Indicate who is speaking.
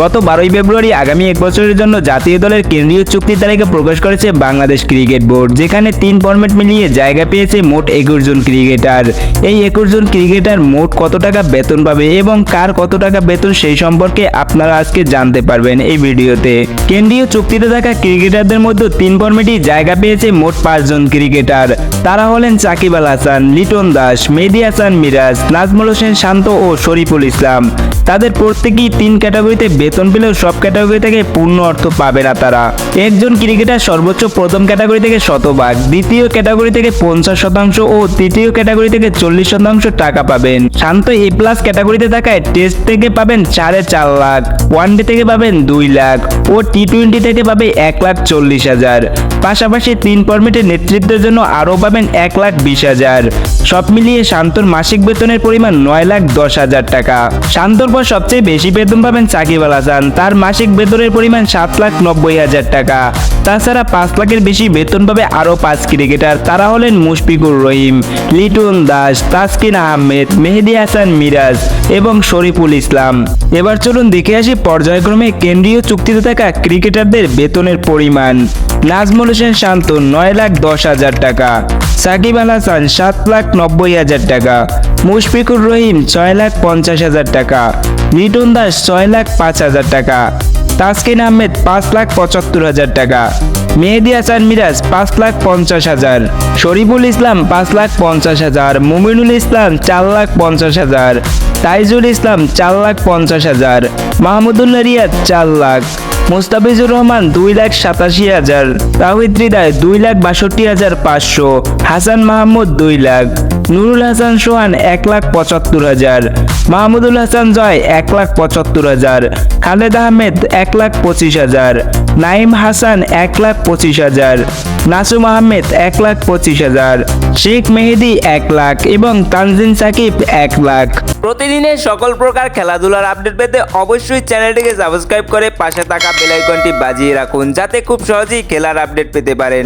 Speaker 1: গত 12 ফেব্রুয়ারি আগামী 1 বছরের জন্য জাতীয় দলের কেন্দ্রীয় চুক্তির তালিকা প্রকাশ করেছে বাংলাদেশ ক্রিকেট বোর্ড, যেখানে 3 ফরম্যাট মিলিয়ে জায়গা পেয়েছে মোট 21 জন ক্রিকেটার। এই 21 জন ক্রিকেটার মোট কত টাকা বেতন পাবে এবং কার কত টাকা বেতন সেই সম্পর্কে আপনারা আজকে জানতে পারবেন এই ভিডিওতে। কেন্দ্রীয় চুক্তিতে থাকা ক্রিকেটারদের মধ্যে 3 ফরম্যাটই জায়গা পেয়েছে মোট 5 জন ক্রিকেটার। তারা হলেন সাকিব আল হাসান, লিটন দাস, মেহেদী হাসান মিরাজ, নাজমুল হোসেন শান্ত ও শরীফুল ইসলাম। তাদের প্রত্যেকেই 3 ক্যাটাগরিতে বেতন পেলেও সব ক্যাটাগরি থেকে পূর্ণ অর্থ পাবে না তারা। একজন ক্রিকেটার সর্বোচ্চ প্রথম ক্যাটাগরি থেকে শতভাগ, দ্বিতীয় ক্যাটাগরি থেকে 50% ও তৃতীয় ক্যাটাগরি থেকে 40% টাকা পাবেন। শান্ত এ প্লাস ক্যাটাগরিতে থাকায় টেস্ট থেকে পাবেন 4.5 লাখ, ওয়ানডে থেকে পাবেন 2 লাখ ও টি-20 থেকে পাবে 1,40,000। পাশাপাশি 3 ফরম্যাটের নেতৃত্বের জন্য আরও পাবেন 1,20,000। সব মিলিয়ে শান্তর মাসিক বেতনের পরিমাণ 9,10,000 টাকা। শান্তর পর সবচেয়ে বেশি বেতন পাবেন সাকিব আল হাসান, তার মাসিক বেতনের পরিমাণ 7,90,000 টাকা। তাছাড়া 5 লাখের বেশি বেতন পাবে আরও 5 ক্রিকেটার, তারা হলেন মুশফিকুর রহিম, লিটন দাস, তাসকিন আহমেদ, মেহেদী হাসান মিরাজ এবং শরীফুল ইসলাম। এবার চলুন দেখে আসি পর্যায়ক্রমে কেন্দ্রীয় চুক্তিতে থাকা ক্রিকেটারদের বেতনের পরিমাণ। নাজমুল হোসেন শান্ত 9,10,000 টাকা, সাকিব আল হাসান 7,90,000 টাকা, মুশফিকুর রহিম 6,50,000 টাকা, লিটন দাস 6,05,000 টাকা, তাসকিন আহমেদ 5,75,000 টাকা, মেহেদী হাসান মিরাজ 5,50,000, শরীফুল ইসলাম 5,50,000, মুমিনুল ইসলাম 4,50,000, তাইজুল ইসলাম 4,50,000, মাহমুদুল্লাহ রিয়াদ 4 লাখ, মুস্তাফিজুর রহমান 2,87,000, তাওহিদ হৃদয় 2,62,500, হাসান মাহমুদ 2 লাখ, নুরুল হাসান সোহান 1,75,000, মাহমুদুল হাসান জয় 1,75,000, খালেদ আহমেদ 1,25,000, নাইম হাসান 1,25,000, নাসুম আহমেদ 1,25,000, শেখ মেহেদী 1 লাখ এবং তানজিম সাকিব 1 লাখ। প্রতিদিনের সকল প্রকার খেলাধুলার আপডেট পেতে অবশ্যই চ্যানেলটিকে সাবস্ক্রাইব করে পাশে থাকা বেল আইকনটি বাজিয়ে রাখুন, যাতে খুব সহজেই খেলার আপডেট পেতে পারেন।